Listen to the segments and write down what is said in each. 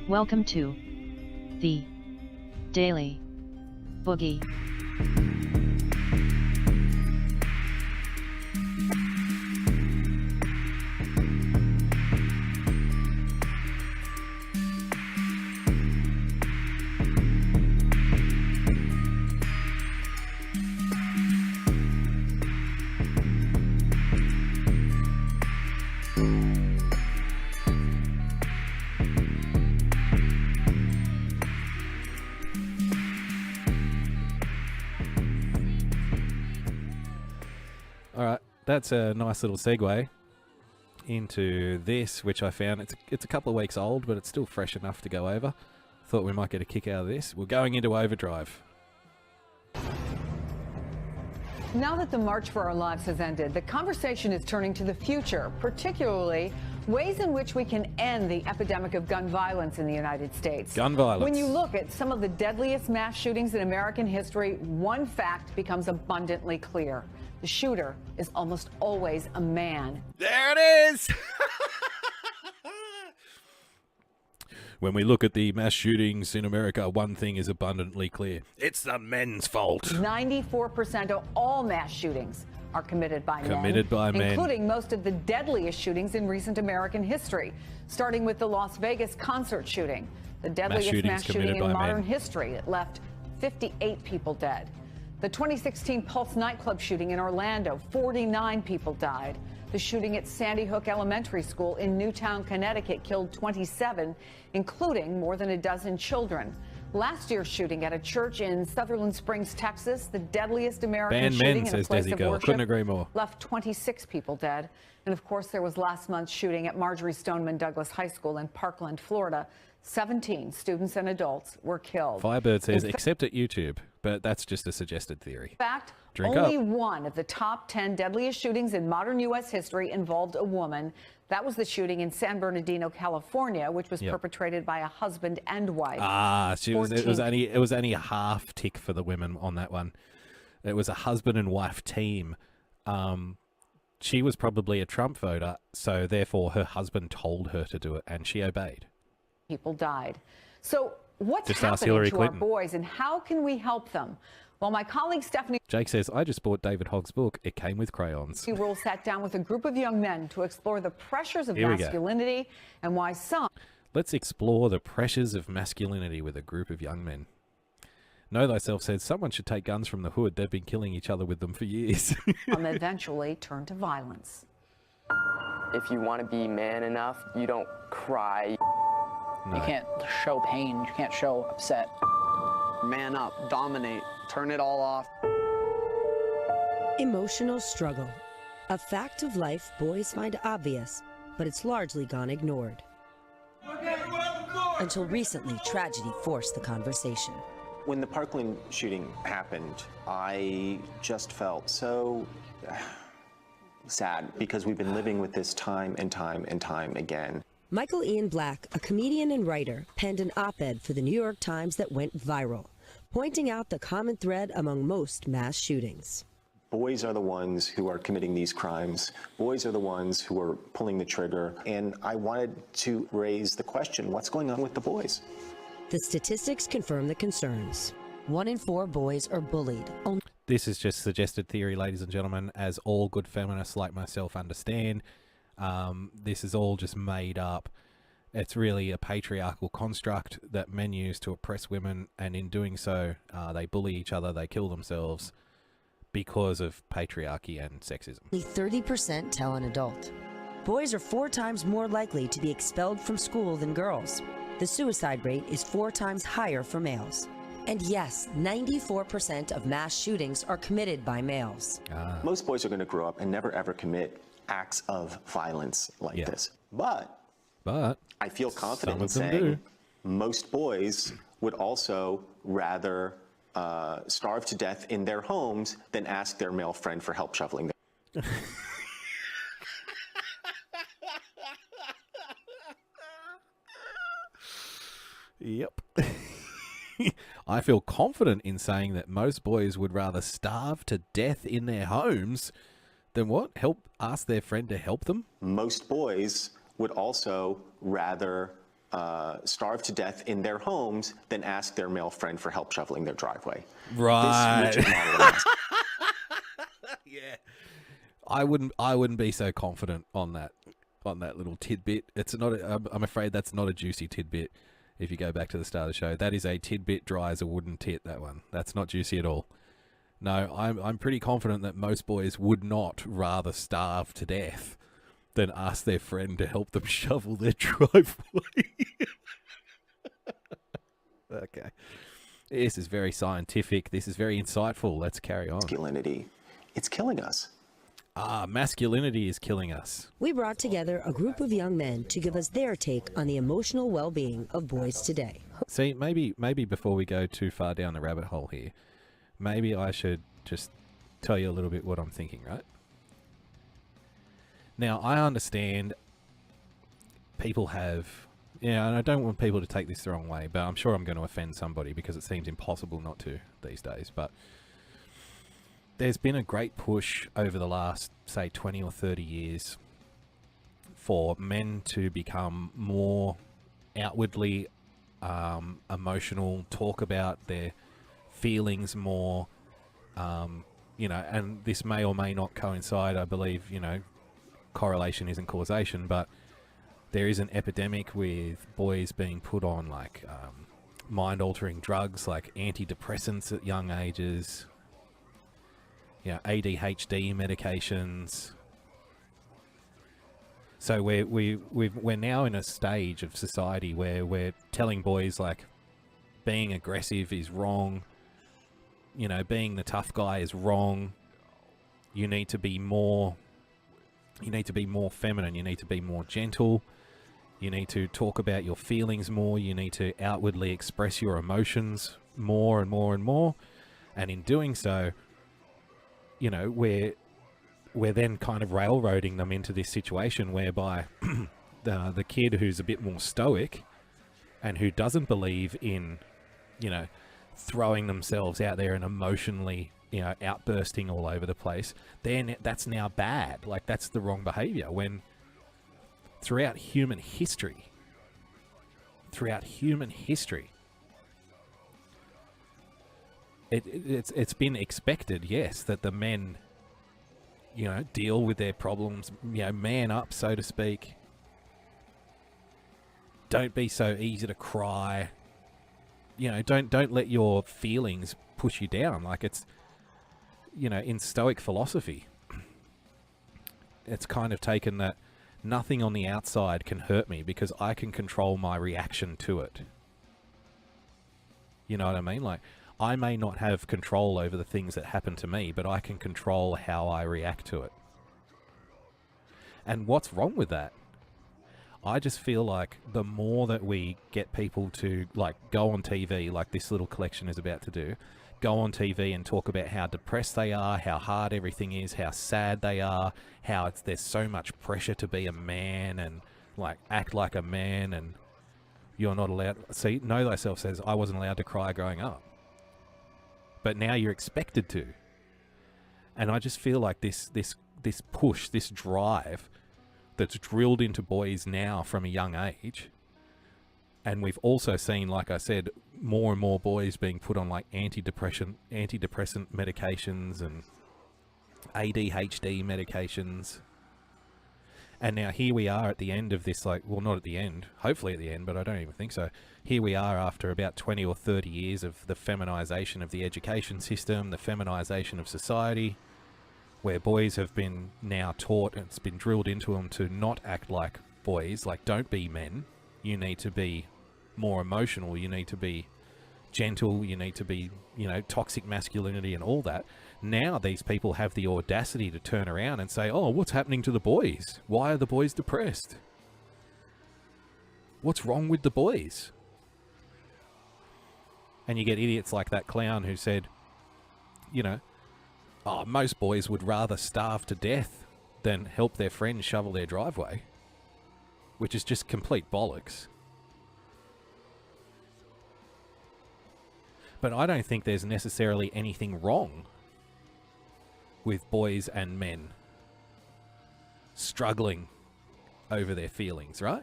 Welcome to the Daily Boogie. All right, that's a nice little segue into this, which I found it's a couple of weeks old, but it's still fresh enough to go over. Thought we might get a kick out of this. We're going into overdrive. Now that the March for Our Lives has ended, the conversation is turning to the future, particularly ways in which we can end the epidemic of gun violence in the United States. Gun violence. When you look at some of the deadliest mass shootings in American history, one fact becomes abundantly clear. The shooter is almost always a man. There it is! When we look at the mass shootings in America, one thing is abundantly clear. It's the men's fault. 94% of all mass shootings are committed by men. Including most of the deadliest shootings in recent American history, starting with the Las Vegas concert shooting, the deadliest mass shooting in modern history. It left 58 people dead. The 2016 Pulse nightclub shooting in Orlando, 49 people died. The shooting at Sandy Hook Elementary School in Newtown, Connecticut killed 27, including more than a dozen children. Last year's shooting at a church in Sutherland Springs, Texas, the deadliest American shooting in a place of worship, couldn't agree more. Left 26 people dead. And of course, there was last month's shooting at Marjorie Stoneman Douglas High School in Parkland, Florida. 17 students and adults were killed. Firebird says, except at YouTube, but that's just a suggested theory. In fact, Drink only up. one of the top 10 deadliest shootings in modern U.S. history involved a woman. That was the shooting in San Bernardino, California, which was perpetrated by a husband and wife. It was only a half tick for the women on that one. It was a husband and wife team. She was probably a Trump voter, so therefore her husband told her to do it, and she obeyed. People died. So what's Just ask happening Hillary to Clinton. our boys, and how can we help them? Well, my colleague Stephanie Jake says, I just bought David Hogg's book. It came with crayons. Rule sat down with a group of young men to explore the pressures of masculinity and why some... Let's explore the pressures of masculinity with a group of young men. Know Thyself said, someone should take guns from the hood. They've been killing each other with them for years. eventually turn to violence. If you want to be man enough, you don't cry. No. You can't show pain. You can't show upset. Man up, dominate, turn it all off. Emotional struggle. A fact of life boys find obvious, but it's largely gone ignored. Until recently, tragedy forced the conversation. When the Parkland shooting happened, I just felt so sad because we've been living with this time and time and time again. Michael Ian Black, a comedian and writer, penned an op-ed for the New York Times that went viral, pointing out the common thread among most mass shootings. Boys are the ones who are committing these crimes. Boys are the ones who are pulling the trigger. And I wanted to raise the question, what's going on with the boys? The statistics confirm the concerns. 1 in 4 boys are bullied. This is just suggested theory, ladies and gentlemen, as all good feminists like myself understand. This is all just made up. It's really a patriarchal construct that men use to oppress women, and in doing so, they bully each other, they kill themselves because of patriarchy and sexism. Only 30% tell an adult. Boys are 4 times more likely to be expelled from school than girls. The suicide rate is 4 times higher for males. And yes, 94% of mass shootings are committed by males. Most boys are going to grow up and never ever commit acts of violence like this. But I feel confident in saying most boys would also rather starve to death in their homes than ask their male friend for help shoveling them. Yep. I feel confident in saying that most boys would rather starve to death in their homes than what? Ask their friend to help them? Most boys would also rather starve to death in their homes than ask their male friend for help shoveling their driveway. Right. This, which is not yeah. I wouldn't be so confident on that little tidbit. It's not. I'm afraid that's not a juicy tidbit. If you go back to the start of the show, that is a tidbit dry as a wooden tit. That one. That's not juicy at all. No, I'm pretty confident that most boys would not rather starve to death than ask their friend to help them shovel their driveway. Okay. This is very scientific. This is very insightful. Let's carry on. Masculinity. It's killing us. Masculinity is killing us. We brought together a group of young men to give us their take on the emotional well-being of boys today. See, maybe before we go too far down the rabbit hole here, maybe I should just tell you a little bit what I'm thinking, right? Now, I understand people have, and I don't want people to take this the wrong way, but I'm sure I'm going to offend somebody because it seems impossible not to these days, but there's been a great push over the last, say, 20 or 30 years for men to become more outwardly emotional, talk about their feelings more, and this may or may not coincide. I believe, correlation isn't causation, but there is an epidemic with boys being put on like mind-altering drugs like antidepressants at young ages, ADHD medications. So we're now in a stage of society where we're telling boys like being aggressive is wrong. Being the tough guy is wrong. You need to be more feminine. You need to be more gentle. You need to talk about your feelings more. You need to outwardly express your emotions more and more and more. And in doing so, we're then kind of railroading them into this situation whereby the kid who's a bit more stoic and who doesn't believe in, throwing themselves out there and emotionally, outbursting all over the place, then that's now bad. Like, that's the wrong behavior. When throughout human history, it's been expected, yes, that the men, deal with their problems, man up, so to speak. Don't be so easy to cry. Don't let your feelings push you down. Like, it's, in Stoic philosophy, it's kind of taken that nothing on the outside can hurt me because I can control my reaction to it. You know what I mean? Like, I may not have control over the things that happen to me, but I can control how I react to it. And what's wrong with that? I just feel like the more that we get people to, like, go on TV, like this little collection is about to do, go on TV and talk about how depressed they are, how hard everything is, how sad they are, how there's so much pressure to be a man and, like, act like a man, and you're not allowed. See, Know Thyself says, I wasn't allowed to cry growing up. But now you're expected to. And I just feel like this push, this drive that's drilled into boys now from a young age. And we've also seen, like I said, more and more boys being put on like antidepressant medications and ADHD medications. And now here we are at the end of this, like, well, not at the end, hopefully at the end, but I don't even think so. Here we are after about 20 or 30 years of the feminization of the education system, the feminization of society, where boys have been now taught, and it's been drilled into them to not act like boys, like, don't be men. You need to be more emotional, you need to be gentle, you need to be, toxic masculinity and all that. Now these people have the audacity to turn around and say, oh, what's happening to the boys? Why are the boys depressed? What's wrong with the boys? And you get idiots like that clown who said, most boys would rather starve to death than help their friends shovel their driveway, which is just complete bollocks. But I don't think there's necessarily anything wrong with boys and men struggling over their feelings, right?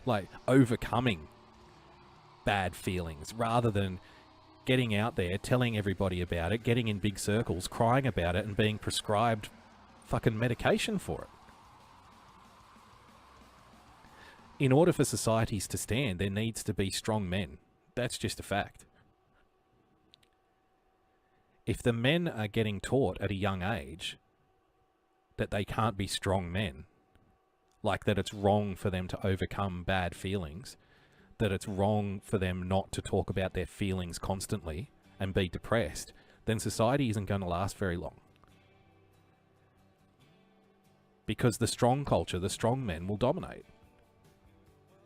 like overcoming bad feelings, rather than getting out there, telling everybody about it, getting in big circles, crying about it, and being prescribed fucking medication for it. In order for societies to stand, there needs to be strong men. That's just a fact. If the men are getting taught at a young age that they can't be strong men, like that it's wrong for them to overcome bad feelings, that it's wrong for them not to talk about their feelings constantly and be depressed, then society isn't going to last very long. Because the strong culture, the strong men will dominate.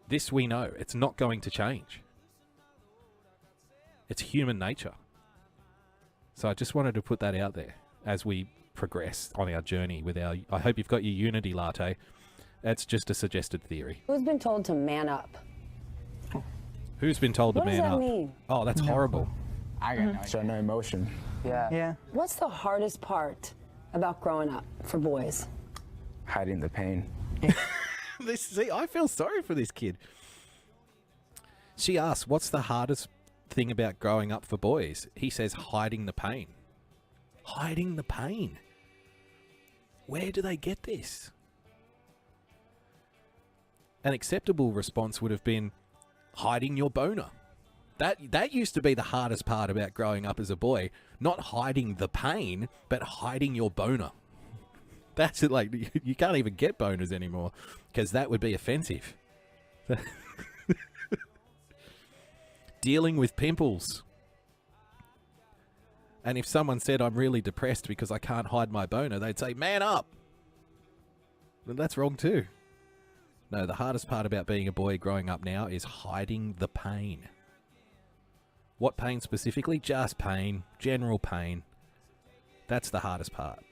This we know. It's not going to change. It's human nature. So I just wanted to put that out there as we progress on our journey with our... I hope you've got your unity latte. That's just a suggested theory. Who's been told to man up? Who's been told to man up? What does that mean? Oh, that's horrible. I got no Show no emotion. Yeah. What's the hardest part about growing up for boys? Hiding the pain. See, I feel sorry for this kid. She asks, what's the hardest thing about growing up for boys? He says, hiding the pain. Hiding the pain. Where do they get this? An acceptable response would have been hiding your boner. That used to be the hardest part about growing up as a boy. Not hiding the pain, but hiding your boner. That's it. Like, you can't even get boners anymore because that would be offensive. Dealing with pimples. And if someone said, I'm really depressed because I can't hide my boner, they'd say, man up. But that's wrong too. No, the hardest part about being a boy growing up now is hiding the pain. What pain specifically? Just pain. General pain. That's the hardest part.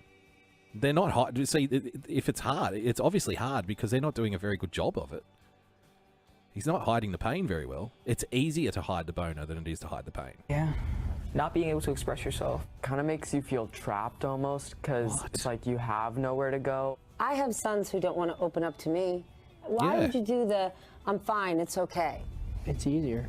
They're not hard. See, if it's hard, it's obviously hard because they're not doing a very good job of it. He's not hiding the pain very well. It's easier to hide the boner than it is to hide the pain. Yeah. Not being able to express yourself. Kind of makes you feel trapped almost, because it's like you have nowhere to go. I have sons who don't want to open up to me. Why would you do the, I'm fine, it's okay? It's easier.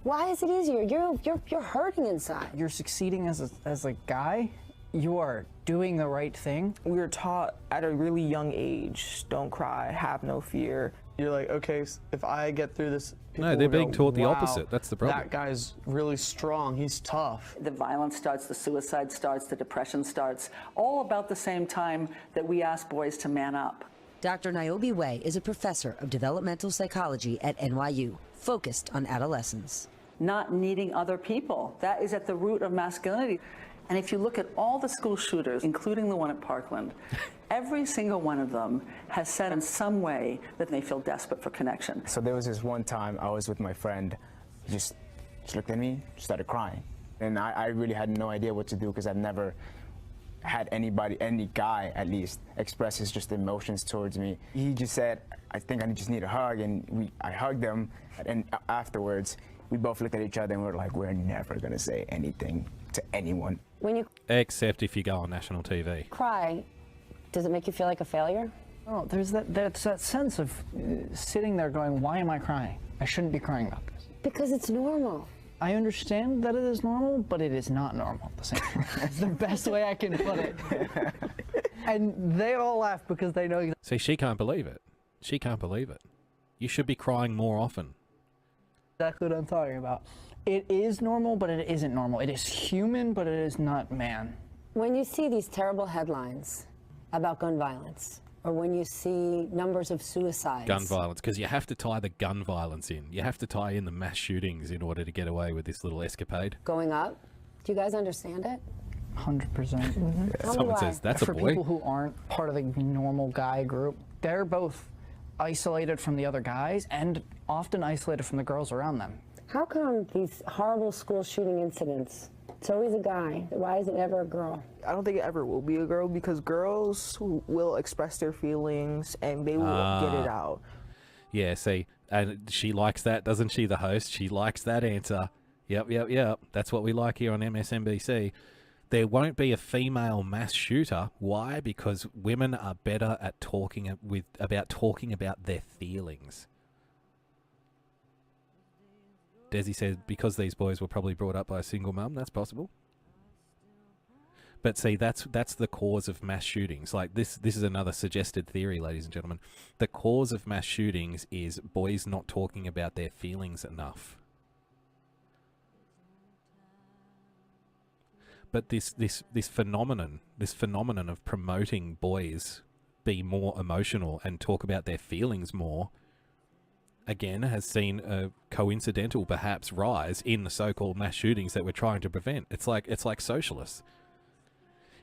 Why is it easier? You're hurting inside. You're succeeding as a guy. You are doing the right thing. We were taught at a really young age, don't cry, have no fear. You're like, okay, if I get through this, no, they're being taught the opposite. That's the problem. That guy's really strong. He's tough. The violence starts, the suicide starts, the depression starts, all about the same time that we ask boys to man up. Dr. Niobe Way is a professor of developmental psychology at NYU, focused on adolescence. Not needing other people. That is at the root of masculinity. And if you look at all the school shooters, including the one at Parkland, every single one of them has said in some way that they feel desperate for connection. So there was this one time I was with my friend, he just looked at me, started crying. And I really had no idea what to do because I've never had anybody, any guy at least, express his just emotions towards me. He just said, I think I just need a hug, and I hugged him, and afterwards, we both looked at each other and we were like, we're never gonna say anything to anyone. When you except if you go on national TV. Cry, does it make you feel like a failure? Oh, there's that sense of sitting there going, why am I crying? I shouldn't be crying about this. Because it's normal. I understand that it is normal, but it is not normal at the same time. It's the best way I can put it. And they all laugh because they know. See, she can't believe it. She can't believe it. You should be crying more often. Exactly what I'm talking about. It is normal, but it isn't normal. It is human, but it is not man. When you see these terrible headlines about gun violence, or when you see numbers of suicides. Gun violence, because you have to tie the gun violence in. You have to tie in the mass shootings in order to get away with this little escapade. Going up, do you guys understand it? 100%. Someone says, that's a boy. For people who aren't part of the normal guy group, they're both isolated from the other guys and often isolated from the girls around them. How come these horrible school shooting incidents, it's always a guy? Why is it never a girl? I don't think it ever will be a girl because girls will express their feelings and they will get it out. Yeah, see, and she likes that, doesn't she, the host? She likes that answer. Yep. That's what we like here on MSNBC. There won't be a female mass shooter. Why? Because women are better at talking about their feelings. Desi said, because these boys were probably brought up by a single mum. That's possible. But see, that's the cause of mass shootings. Like this is another suggested theory, ladies and gentlemen. The cause of mass shootings is boys not talking about their feelings enough. But this phenomenon of promoting boys be more emotional and talk about their feelings more, again, has seen a coincidental, perhaps, rise in the so-called mass shootings that we're trying to prevent. It's like socialists.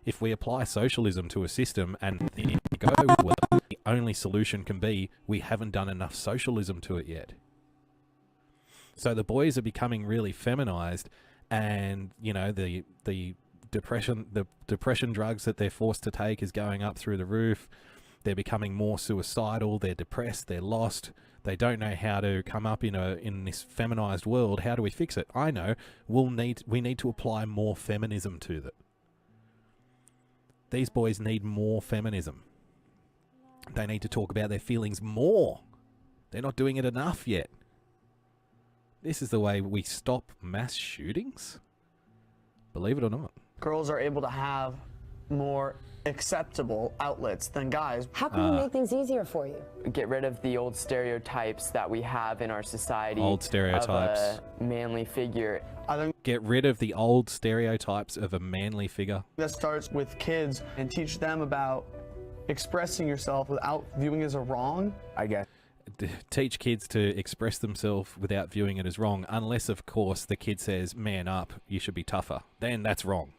If we apply socialism to a system and it goes well, the only solution can be we haven't done enough socialism to it yet. So the boys are becoming really feminized, and you know the depression drugs that they're forced to take is going up through the roof. They're becoming more suicidal. They're depressed. They're lost. They don't know how to come up in this feminized world. How do we fix it? I know. We need to apply more feminism to that. These boys need more feminism. They need to talk about their feelings more. They're not doing it enough yet. This is the way we stop mass shootings? Believe it or not. Girls are able to have more acceptable outlets than guys. How can we make things easier for you? Get rid of the old stereotypes that we have in our society. Old stereotypes. Of a manly figure. Get rid of the old stereotypes of a manly figure. That starts with kids and teach them about expressing yourself without viewing it as a wrong. I guess. Teach kids to express themselves without viewing it as wrong, unless, of course, the kid says, man up, you should be tougher. Then that's wrong.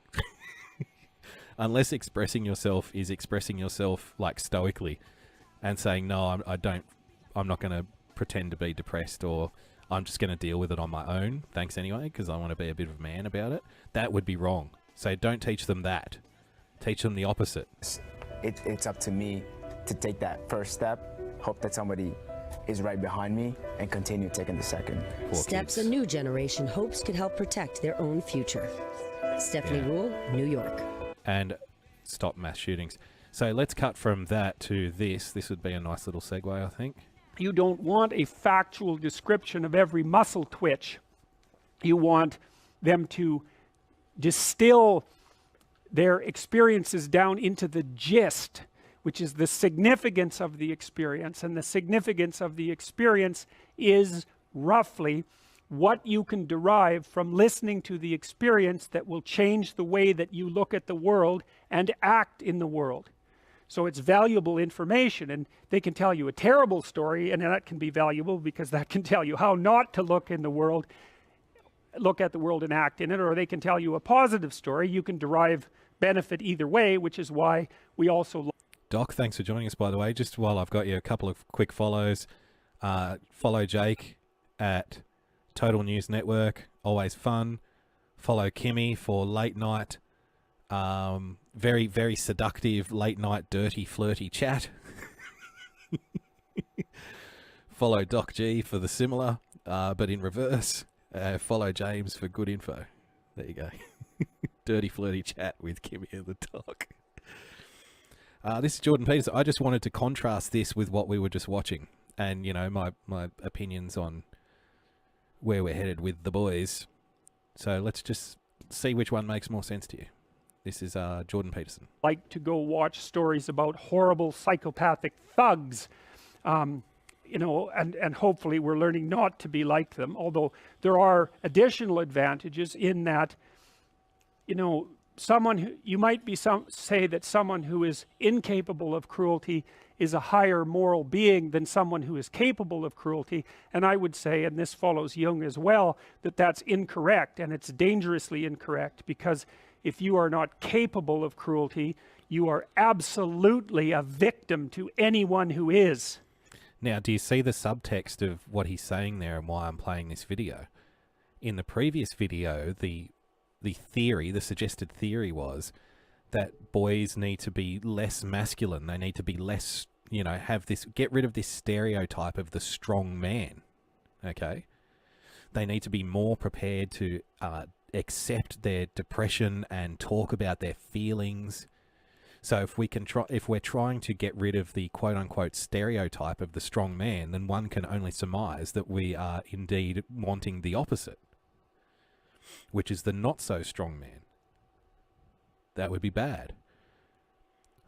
Unless expressing yourself is expressing yourself like stoically and saying, no, I'm not going to pretend to be depressed, or I'm just going to deal with it on my own. Thanks anyway, because I want to be a bit of a man about it. That would be wrong. So don't teach them that. Teach them the opposite. It's up to me to take that first step, hope that somebody is right behind me, and continue taking the second. Steps a new generation hopes could help protect their own future. Stephanie Rule, New York. And stop mass shootings. So let's cut from that to this. This would be a nice little segue, I think. You don't want a factual description of every muscle twitch. You want them to distill their experiences down into the gist, which is the significance of the experience. And the significance of the experience is roughly what you can derive from listening to the experience that will change the way that you look at the world and act in the world. So it's valuable information, and they can tell you a terrible story, and that can be valuable because that can tell you how not to look at the world and act in it, or they can tell you a positive story. You can derive benefit either way, which is why we also... Doc, thanks for joining us, by the way. Just while I've got you, a couple of quick follows. Follow Jake at Total News Network, always fun. Follow Kimmy for late night, very, very seductive late night, dirty, flirty chat. Follow Doc G for the similar, but in reverse. Follow James for good info. There you go. Dirty, flirty chat with Kimmy and the Doc. This is Jordan Peterson. I just wanted to contrast this with what we were just watching, and you know, my opinions on where we're headed with the boys. So let's just see which one makes more sense to you. This is Jordan Peterson. Like to go watch stories about horrible psychopathic thugs, you know, and hopefully we're learning not to be like them. Although there are additional advantages in that, you know, someone who, you might be say that someone who is incapable of cruelty is a higher moral being than someone who is capable of cruelty. And I would say, and this follows Jung as well, that that's incorrect, and it's dangerously incorrect, because if you are not capable of cruelty, you are absolutely a victim to anyone who is. Now, do you see the subtext of what he's saying there and why I'm playing this video? In the previous video, the theory, the suggested theory was that boys need to be less masculine. They need to be less, you know, get rid of this stereotype of the strong man, okay? They need to be more prepared to accept their depression and talk about their feelings. So if we're trying to get rid of the quote-unquote stereotype of the strong man, then one can only surmise that we are indeed wanting the opposite, which is the not-so-strong man. That would be bad.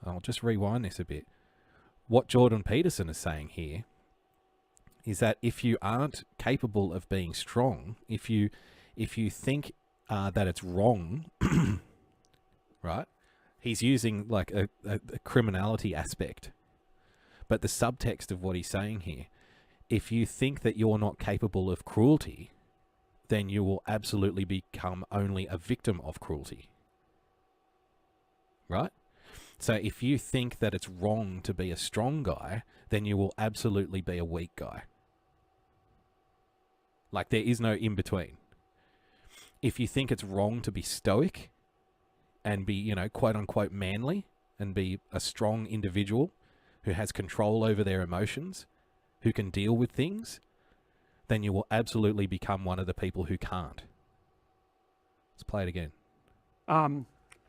I'll just rewind this a bit. What Jordan Peterson is saying here is that if you aren't capable of being strong, if you think that it's wrong, right? He's using like a criminality aspect. But the subtext of what he's saying here, if you think that you're not capable of cruelty, then you will absolutely become only a victim of cruelty. Right? So if you think that it's wrong to be a strong guy, then you will absolutely be a weak guy. Like, there is no in-between. If you think it's wrong to be stoic and be, you know, quote-unquote manly and be a strong individual who has control over their emotions, who can deal with things, then you will absolutely become one of the people who can't. Let's play it again.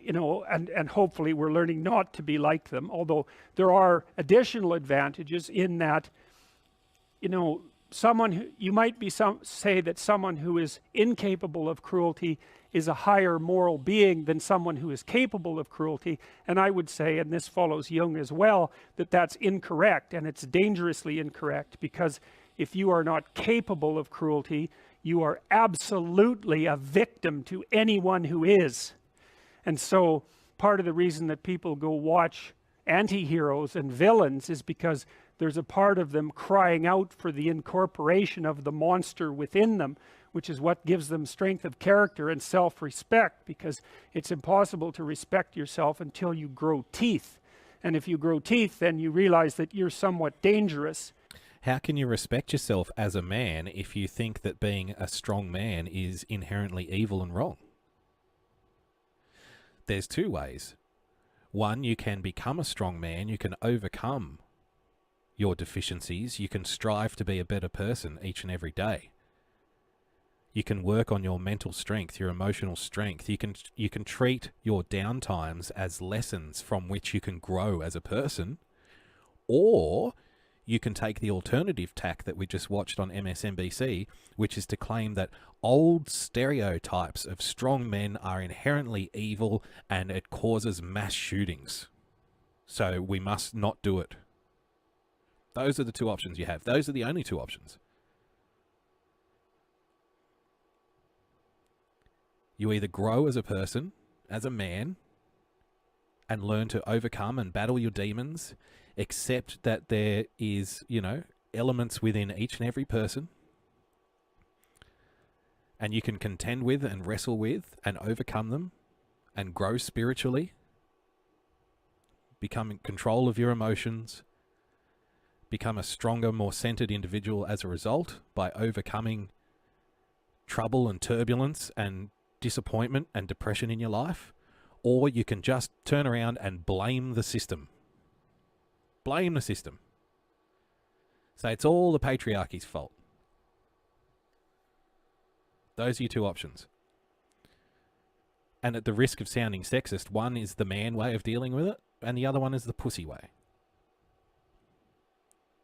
You know, and hopefully we're learning not to be like them, although there are additional advantages in that, you know, you might say that someone who is incapable of cruelty is a higher moral being than someone who is capable of cruelty. And I would say, and this follows Jung as well, that that's incorrect, and it's dangerously incorrect, because if you are not capable of cruelty, you are absolutely a victim to anyone who is. And so part of the reason that people go watch anti-heroes and villains is because there's a part of them crying out for the incorporation of the monster within them, which is what gives them strength of character and self-respect, because it's impossible to respect yourself until you grow teeth. And if you grow teeth, then you realize that you're somewhat dangerous. How can you respect yourself as a man if you think that being a strong man is inherently evil and wrong? There's two ways. One, you can become a strong man, you can overcome your deficiencies, you can strive to be a better person each and every day. You can work on your mental strength, your emotional strength. You can treat your downtimes as lessons from which you can grow as a person. Or you can take the alternative tack that we just watched on MSNBC, which is to claim that old stereotypes of strong men are inherently evil and it causes mass shootings. So we must not do it. Those are the two options you have. Those are the only two options. You either grow as a person, as a man, and learn to overcome and battle your demons, accept that there is, you know, elements within each and every person, and you can contend with and wrestle with and overcome them and grow spiritually, become in control of your emotions, become a stronger, more centered individual as a result by overcoming trouble and turbulence and disappointment and depression in your life. Or you can just turn around and blame the system. Blame the system. Say it's all the patriarchy's fault. Those are your two options. And at the risk of sounding sexist, one is the man way of dealing with it, and the other one is the pussy way.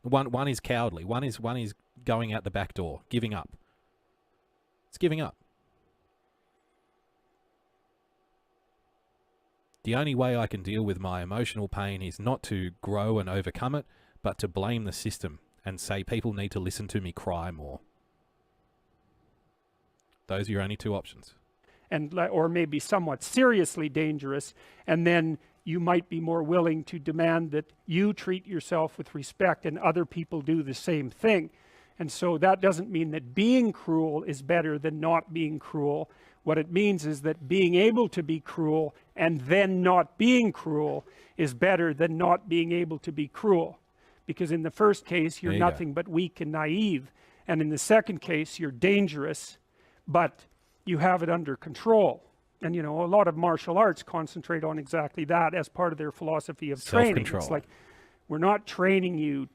One is cowardly. One is going out the back door, giving up. It's giving up. The only way I can deal with my emotional pain is not to grow and overcome it, but to blame the system and say people need to listen to me cry more. Those are your only two options. Or maybe somewhat seriously dangerous, and then you might be more willing to demand that you treat yourself with respect and other people do the same thing. And so that doesn't mean that being cruel is better than not being cruel. What it means is that being able to be cruel and then not being cruel is better than not being able to be cruel. Because in the first case, you're nothing but weak and naive. And in the second case, you're dangerous, but you have it under control. And, you know, a lot of martial arts concentrate on exactly that as part of their philosophy of training. It's like, we're not training you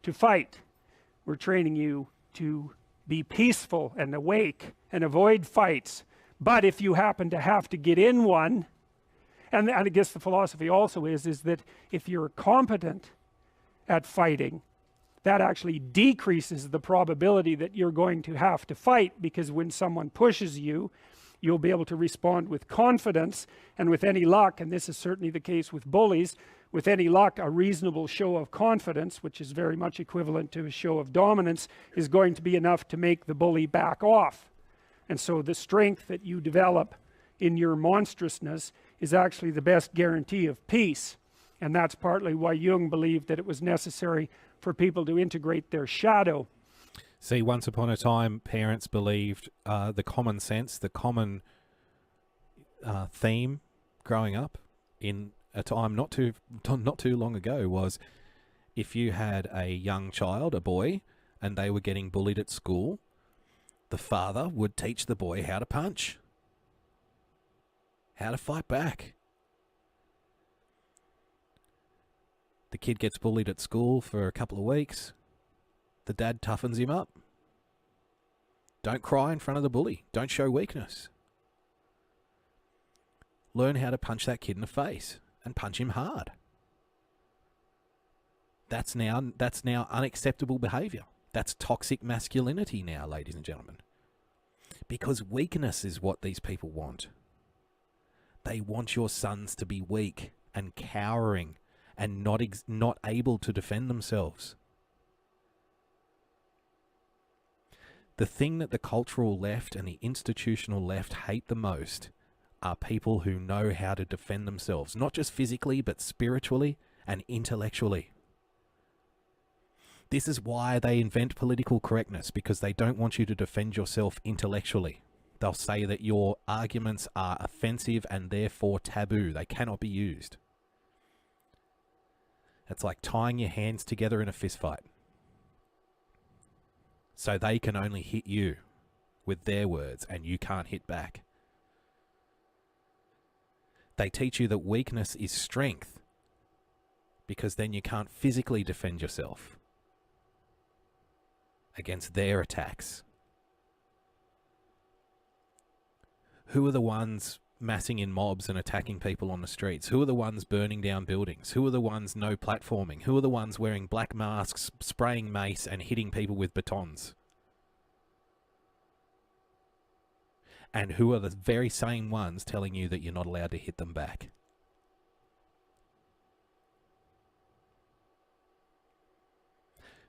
to fight. We're training you to be peaceful and awake and avoid fights. But if you happen to have to get in one, And I guess the philosophy also is that if you're competent at fighting, that actually decreases the probability that you're going to have to fight, because when someone pushes you, you'll be able to respond with confidence, and with any luck, and this is certainly the case with bullies, with any luck, a reasonable show of confidence, which is very much equivalent to a show of dominance, is going to be enough to make the bully back off. And so the strength that you develop in your monstrousness is actually the best guarantee of peace. And that's partly why Jung believed that it was necessary for people to integrate their shadow. See, once upon a time, parents believed the common sense, the common theme growing up in a time not too long ago was, if you had a young child, a boy, and they were getting bullied at school, the father would teach the boy how to punch, how to fight back. The kid gets bullied at school for a couple of weeks. The dad toughens him up. Don't cry in front of the bully. Don't show weakness. Learn how to punch that kid in the face and punch him hard. That's now unacceptable behavior. That's toxic masculinity now, ladies and gentlemen. Because weakness is what these people want. They want your sons to be weak and cowering and not able to defend themselves. The thing that the cultural left and the institutional left hate the most are people who know how to defend themselves, not just physically, but spiritually and intellectually. This is why they invent political correctness, because they don't want you to defend yourself intellectually. They'll say that your arguments are offensive and therefore taboo. They cannot be used. It's like tying your hands together in a fist fight. So they can only hit you with their words and you can't hit back. They teach you that weakness is strength, because then you can't physically defend yourself against their attacks. Who are the ones massing in mobs and attacking people on the streets? Who are the ones burning down buildings? Who are the ones no platforming? Who are the ones wearing black masks, spraying mace and hitting people with batons? And who are the very same ones telling you that you're not allowed to hit them back?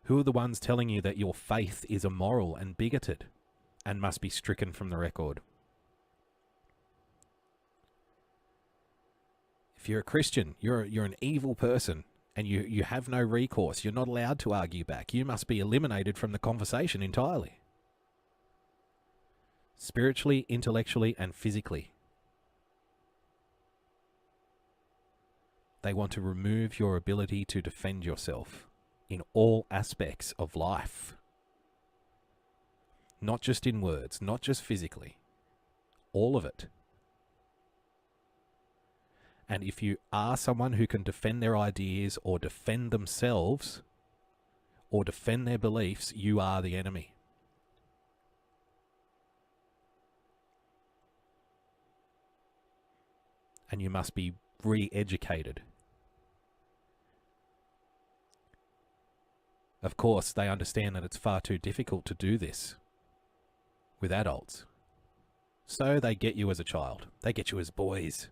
Who are the ones telling you that your faith is immoral and bigoted and must be stricken from the record? If you're a Christian, you're an evil person and you have no recourse. You're not allowed to argue back. You must be eliminated from the conversation entirely. Spiritually, intellectually, and physically. They want to remove your ability to defend yourself in all aspects of life. Not just in words, not just physically. All of it. And if you are someone who can defend their ideas or defend themselves or defend their beliefs, you are the enemy. And you must be re-educated. Of course, they understand that it's far too difficult to do this with adults. So they get you as a child. They get you as boys.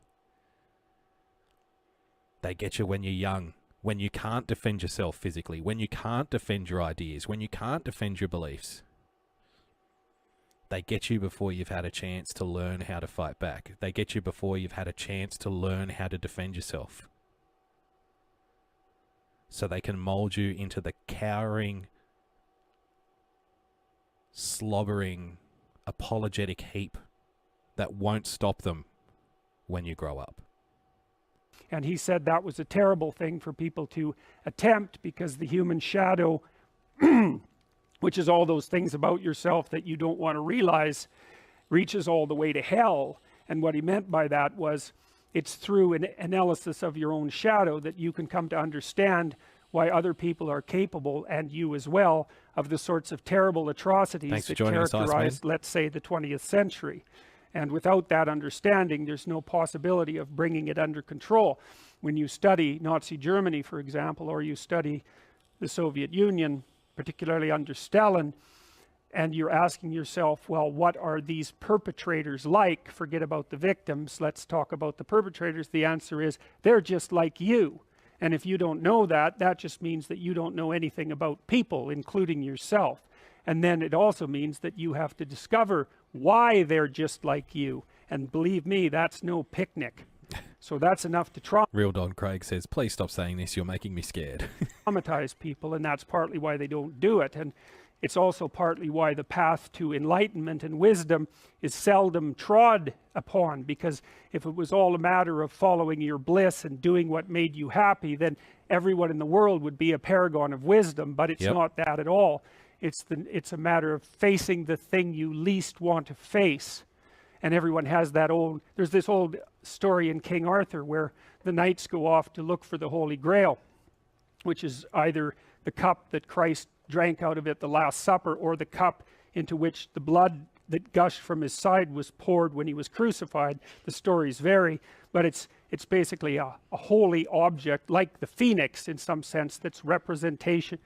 They get you when you're young, when you can't defend yourself physically, when you can't defend your ideas, when you can't defend your beliefs. They get you before you've had a chance to learn how to fight back. They get you before you've had a chance to learn how to defend yourself. So they can mold you into the cowering, slobbering, apologetic heap that won't stop them when you grow up. And he said that was a terrible thing for people to attempt, because the human shadow, which is all those things about yourself that you don't want to realize, reaches all the way to hell. And what he meant by that was, it's through an analysis of your own shadow that you can come to understand why other people are capable, and you as well, of the sorts of terrible atrocities that characterized, let's say, the 20th century. And without that understanding, there's no possibility of bringing it under control. When you study Nazi Germany, for example, or you study the Soviet Union, particularly under Stalin, and you're asking yourself, well, what are these perpetrators like? Forget about the victims, let's talk about the perpetrators. The answer is, they're just like you. And if you don't know that, that just means that you don't know anything about people, including yourself. And then it also means that you have to discover why they're just like you. And believe me, that's no picnic. So that's enough to Real Don Craig says, please stop saying this, you're making me scared. traumatize people, and that's partly why they don't do it. And it's also partly why the path to enlightenment and wisdom is seldom trod upon, because if it was all a matter of following your bliss and doing what made you happy, then everyone in the world would be a paragon of wisdom, but it's not that at all. It's a matter of facing the thing you least want to face. And everyone has that there's this old story in King Arthur where the knights go off to look for the Holy Grail, which is either the cup that Christ drank out of at the Last Supper, or the cup into which the blood that gushed from his side was poured when he was crucified. The stories vary, but it's basically a holy object, like the phoenix in some sense, that's a representation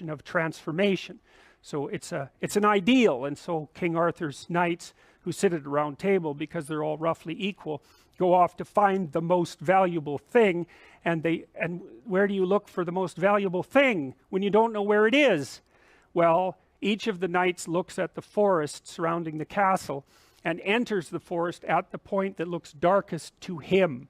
of transformation. So it's an ideal. And so King Arthur's knights, who sit at a round table because they're all roughly equal, go off to find the most valuable thing. And where do you look for the most valuable thing when you don't know where it is? Well, each of the knights looks at the forest surrounding the castle and enters the forest at the point that looks darkest to him.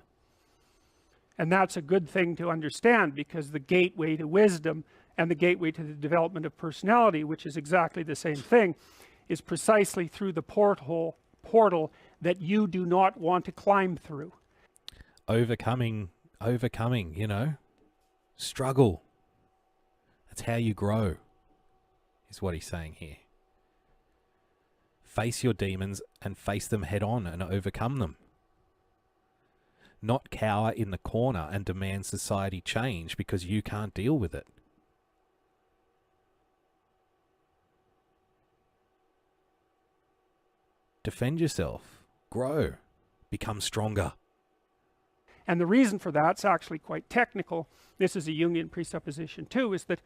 And that's a good thing to understand, because the gateway to wisdom and the gateway to the development of personality, which is exactly the same thing, is precisely through the portal that you do not want to climb through. Overcoming, you know, struggle. That's how you grow, is what he's saying here. Face your demons and face them head on and overcome them. Not cower in the corner and demand society change because you can't deal with it. Defend yourself, grow, become stronger. And the reason for that's actually quite technical. This is a Jungian presupposition too, is that,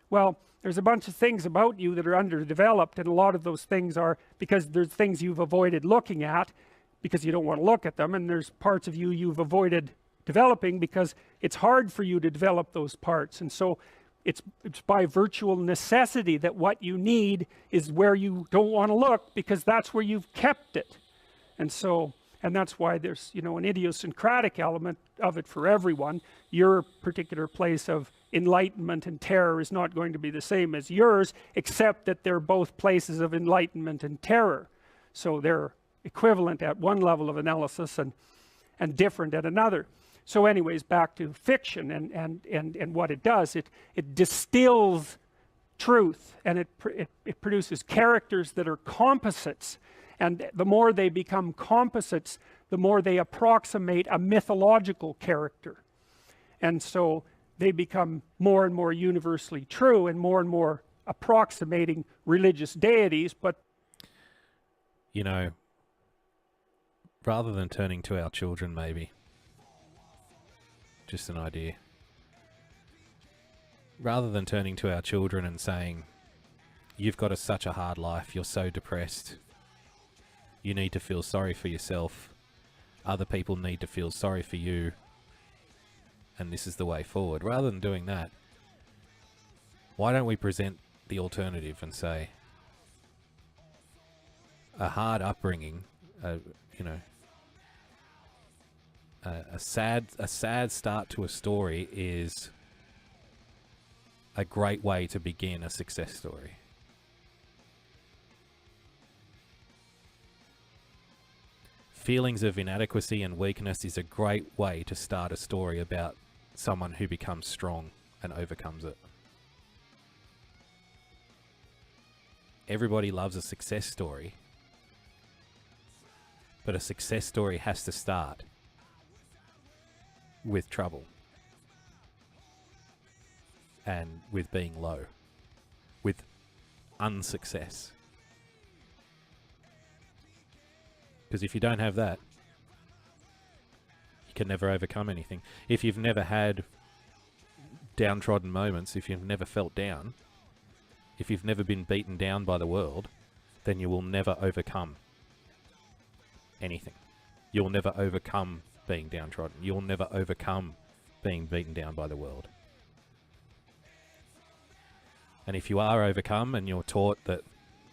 well, there's a bunch of things about you that are underdeveloped, and a lot of those things are because there's things you've avoided looking at because you don't want to look at them, and there's parts of you you've avoided developing because it's hard for you to develop those parts. And so it's by virtual necessity that what you need is where you don't want to look, because that's where you've kept it. And so, and that's why there's, you know, an idiosyncratic element of it for everyone. Your particular place of enlightenment and terror is not going to be the same as yours, except that they're both places of enlightenment and terror. So they're equivalent at one level of analysis and different at another. So anyways, back to fiction and what it does. It distills truth, and it produces characters that are composites. And the more they become composites, the more they approximate a mythological character. And so they become more and more universally true and more approximating religious deities. But, you know, rather than turning to our children, maybe, just an idea, rather than turning to our children and saying, you've got such a hard life, you're so depressed, you need to feel sorry for yourself, other people need to feel sorry for you, and this is the way forward. Rather than doing that, why don't we present the alternative and say, a hard upbringing, you know, a sad start to a story is a great way to begin a success story. Feelings of inadequacy and weakness is a great way to start a story about someone who becomes strong and overcomes it. Everybody loves a success story, but a success story has to start with trouble and with being low, with unsuccess. Because if you don't have that, you can never overcome anything. If you've never had downtrodden moments, if you've never felt down, if you've never been beaten down by the world, then you will never overcome anything. You'll never overcome being downtrodden. You'll never overcome being beaten down by the world. And if you are overcome and you're taught that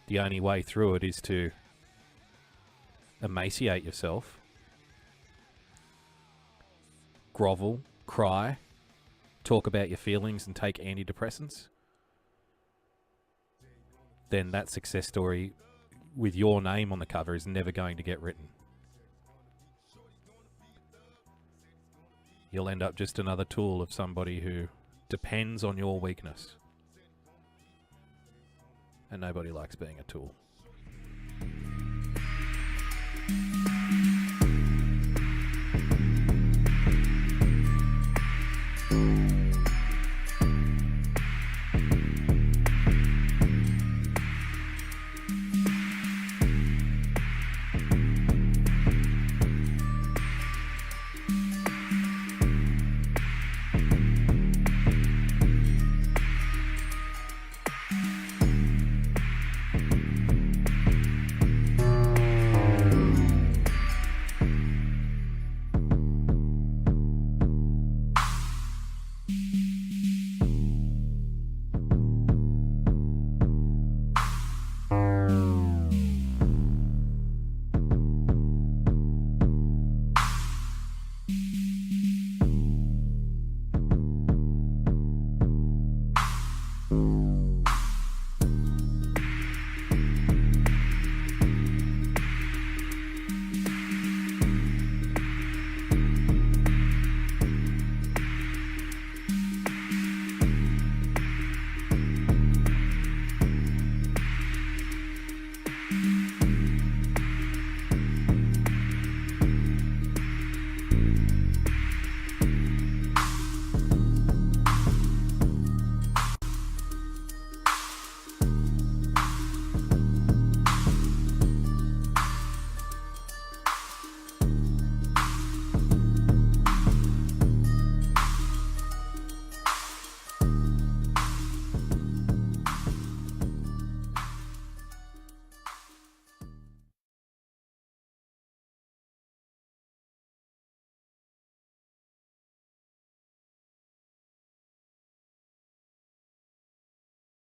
the only way through it is to emaciate yourself, grovel, cry, talk about your feelings and take antidepressants, then that success story with your name on the cover is never going to get written. You'll end up just another tool of somebody who depends on your weakness. And nobody likes being a tool.